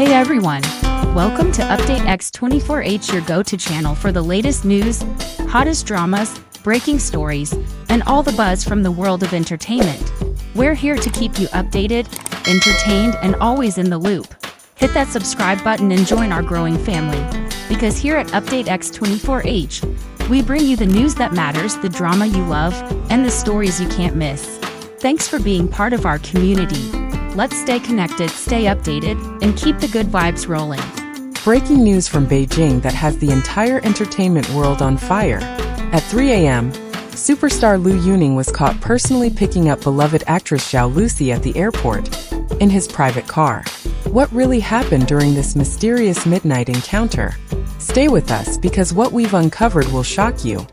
Hey everyone! Welcome to Update X24H, your go-to channel for the latest news, hottest dramas, breaking stories, and all the buzz from the world of entertainment. We're here to keep you updated, entertained, and always in the loop. Hit that subscribe button and join our growing family. Because here at Update X24H, we bring you the news that matters, the drama you love, and the stories you can't miss. Thanks for being part of our community. Let's stay connected, stay updated, and keep the good vibes rolling. Breaking news from Beijing that has the entire entertainment world on fire. At 3 a.m., superstar Liu Yunning was caught personally picking up beloved actress Zhao Lusi at the airport in his private car. What really happened during this mysterious midnight encounter? Stay with us because what we've uncovered will shock you.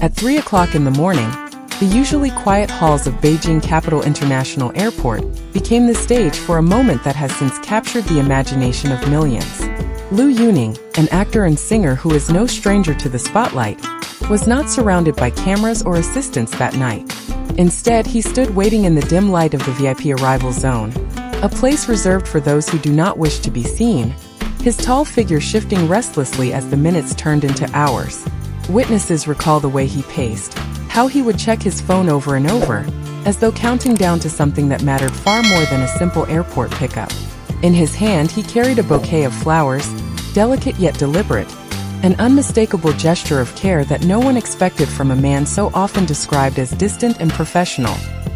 At 3 o'clock in the morning, the usually quiet halls of Beijing Capital International Airport became the stage for a moment that has since captured the imagination of millions. Liu Yunning, an actor and singer who is no stranger to the spotlight, was not surrounded by cameras or assistants that night. Instead, he stood waiting in the dim light of the VIP arrival zone, a place reserved for those who do not wish to be seen, his tall figure shifting restlessly as the minutes turned into hours. Witnesses recall the way he paced, how he would check his phone over and over, as though counting down to something that mattered far more than a simple airport pickup. In his hand, he carried a bouquet of flowers, delicate yet deliberate, an unmistakable gesture of care that no one expected from a man so often described as distant and professional.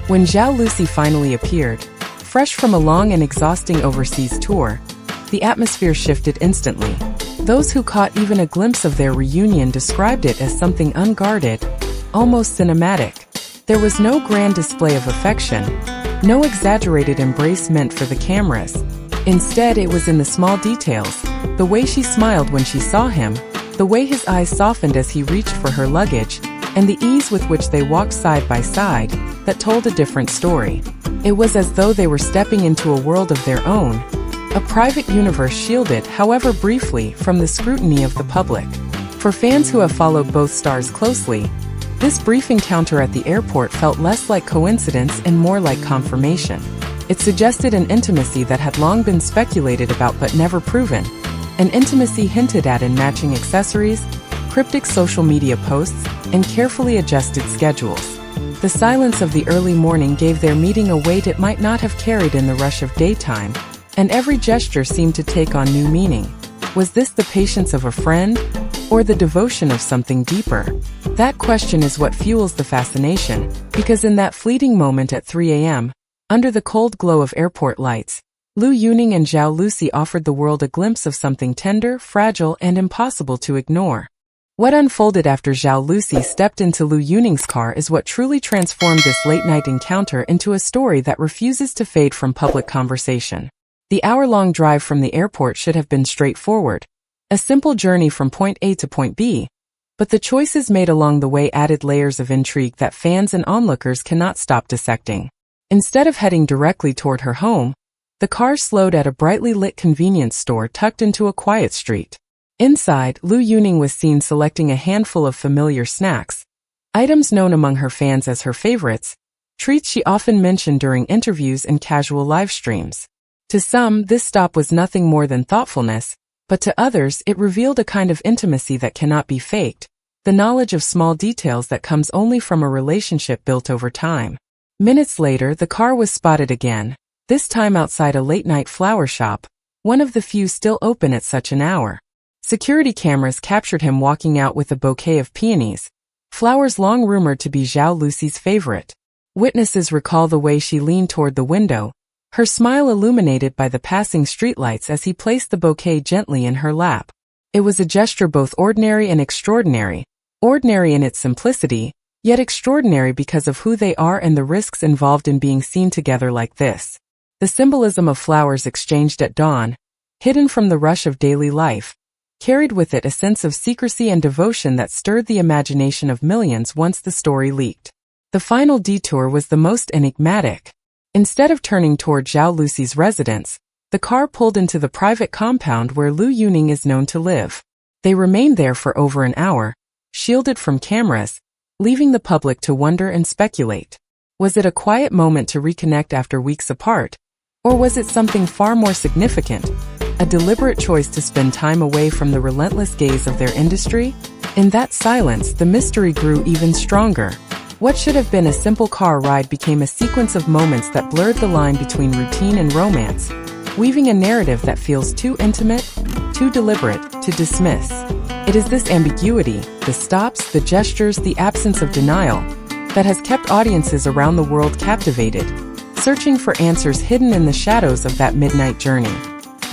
When Zhao Lusi finally appeared, fresh from a long and exhausting overseas tour, the atmosphere shifted instantly. Those who caught even a glimpse of their reunion described it as something unguarded, almost cinematic. There was no grand display of affection, no exaggerated embrace meant for the cameras. Instead, it was in the small details, the way she smiled when she saw him, the way his eyes softened as he reached for her luggage, and the ease with which they walked side by side, that told a different story. It was as though they were stepping into a world of their own, a private universe shielded, however briefly, from the scrutiny of the public. For fans who have followed both stars closely, this brief encounter at the airport felt less like coincidence and more like confirmation. It suggested an intimacy that had long been speculated about but never proven, an intimacy hinted at in matching accessories, cryptic social media posts, and carefully adjusted schedules. The silence of the early morning gave their meeting a weight it might not have carried in the rush of daytime, and every gesture seemed to take on new meaning. Was this the patience of a friend, or the devotion of something deeper? That question is what fuels the fascination, because in that fleeting moment at 3 a.m., under the cold glow of airport lights, Liu Yunning and Zhao Lusi offered the world a glimpse of something tender, fragile, and impossible to ignore. What unfolded after Zhao Lusi stepped into Liu Yunning's car is what truly transformed this late-night encounter into a story that refuses to fade from public conversation. The hour-long drive from the airport should have been straightforward, a simple journey from point A to point B, but the choices made along the way added layers of intrigue that fans and onlookers cannot stop dissecting. Instead of heading directly toward her home, the car slowed at a brightly lit convenience store tucked into a quiet street. Inside, Liu Yunning was seen selecting a handful of familiar snacks, items known among her fans as her favorites, treats she often mentioned during interviews and casual live streams. To some, this stop was nothing more than thoughtfulness, but to others it revealed a kind of intimacy that cannot be faked, the knowledge of small details that comes only from a relationship built over time. Minutes later, the car was spotted again, this time outside a late-night flower shop, one of the few still open at such an hour. Security cameras captured him walking out with a bouquet of peonies, flowers long rumored to be Zhao Lusi's favorite. Witnesses recall the way she leaned toward the window, her smile illuminated by the passing streetlights as he placed the bouquet gently in her lap. It was a gesture both ordinary and extraordinary, ordinary in its simplicity, yet extraordinary because of who they are and the risks involved in being seen together like this. The symbolism of flowers exchanged at dawn, hidden from the rush of daily life, carried with it a sense of secrecy and devotion that stirred the imagination of millions once the story leaked. The final detour was the most enigmatic. Instead of turning toward Zhao Lusi's residence, the car pulled into the private compound where Liu Yunning is known to live. They remained there for over an hour, shielded from cameras, leaving the public to wonder and speculate. Was it a quiet moment to reconnect after weeks apart? Or was it something far more significant, A deliberate choice to spend time away from the relentless gaze of their industry? In that silence, the mystery grew even stronger. What should have been a simple car ride became a sequence of moments that blurred the line between routine and romance, weaving a narrative that feels too intimate, too deliberate, to dismiss. It is this ambiguity, the stops, the gestures, the absence of denial, that has kept audiences around the world captivated, searching for answers hidden in the shadows of that midnight journey.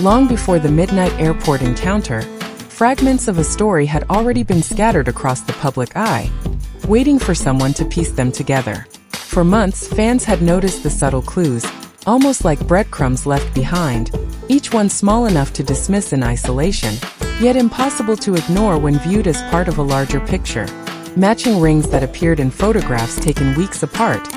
Long before the midnight airport encounter, fragments of a story had already been scattered across the public eye, waiting for someone to piece them together. For months, fans had noticed the subtle clues, almost like breadcrumbs left behind, each one small enough to dismiss in isolation, yet impossible to ignore when viewed as part of a larger picture. Matching rings that appeared in photographs taken weeks apart,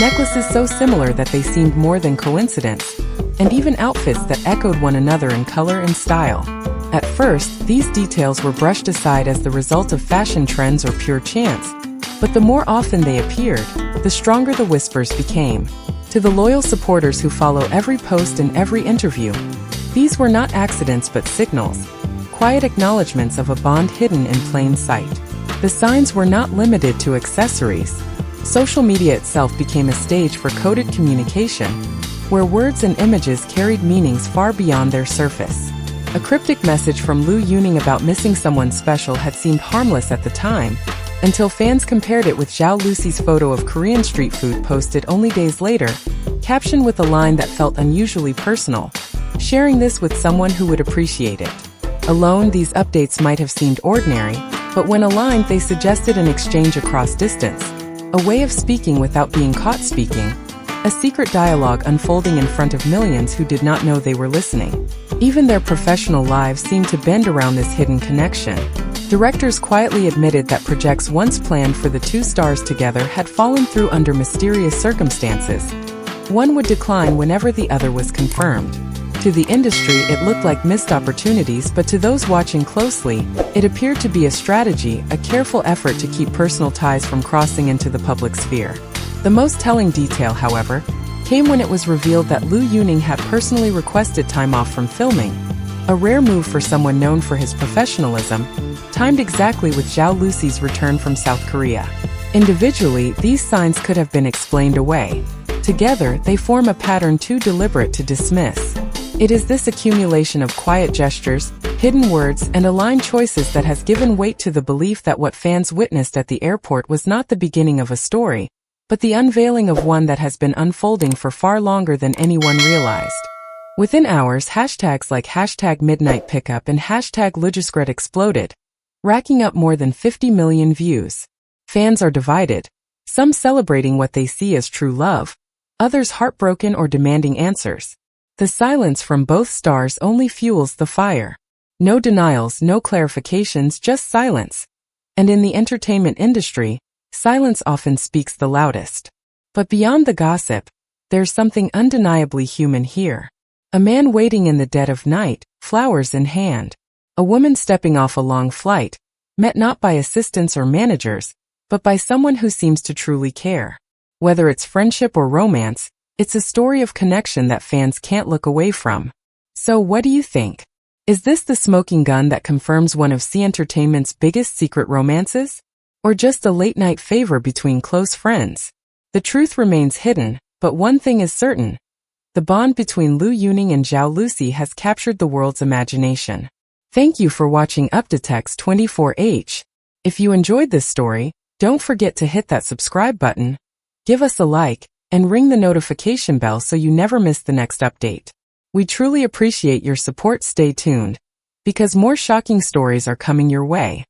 necklaces so similar that they seemed more than coincidence, and even outfits that echoed one another in color and style. At first, these details were brushed aside as the result of fashion trends or pure chance, but the more often they appeared, the stronger the whispers became. To the loyal supporters who follow every post and every interview, these were not accidents but signals, quiet acknowledgments of a bond hidden in plain sight. The signs were not limited to accessories. Social media itself became a stage for coded communication, where words and images carried meanings far beyond their surface. A cryptic message from Liu Yunning about missing someone special had seemed harmless at the time, until fans compared it with Zhao Lusi's photo of Korean street food posted only days later, captioned with a line that felt unusually personal, sharing this with someone who would appreciate it. Alone, these updates might have seemed ordinary, but when aligned they suggested an exchange across distance, a way of speaking without being caught speaking, a secret dialogue unfolding in front of millions who did not know they were listening. Even their professional lives seemed to bend around this hidden connection. Directors quietly admitted that projects once planned for the two stars together had fallen through under mysterious circumstances. One would decline whenever the other was confirmed. To the industry, it looked like missed opportunities, but to those watching closely, it appeared to be a strategy, a careful effort to keep personal ties from crossing into the public sphere. The most telling detail, however, came when it was revealed that Liu Yunning had personally requested time off from filming, a rare move for someone known for his professionalism, timed exactly with Zhao Lusi's return from South Korea. Individually, these signs could have been explained away. Together, they form a pattern too deliberate to dismiss. It is this accumulation of quiet gestures, hidden words, and aligned choices that has given weight to the belief that what fans witnessed at the airport was not the beginning of a story, but the unveiling of one that has been unfolding for far longer than anyone realized. Within hours, hashtags like #MidnightPickup and #Lujiskret exploded, racking up more than 50 million views. Fans are divided, some celebrating what they see as true love, others heartbroken or demanding answers. The silence from both stars only fuels the fire. No denials, no clarifications, just silence. And in the entertainment industry, silence often speaks the loudest. But beyond the gossip, there's something undeniably human here. A man waiting in the dead of night, flowers in hand. A woman stepping off a long flight, met not by assistants or managers, but by someone who seems to truly care. Whether it's friendship or romance, it's a story of connection that fans can't look away from. So what do you think? Is this the smoking gun that confirms one of C Entertainment's biggest secret romances? Or just a late-night favor between close friends? The truth remains hidden, but one thing is certain. The bond between Liu Yunning and Zhao Lusi has captured the world's imagination. Thank you for watching UpdateX 24H. If you enjoyed this story, don't forget to hit that subscribe button, give us a like, and ring the notification bell so you never miss the next update. We truly appreciate your support. Stay tuned, because more shocking stories are coming your way.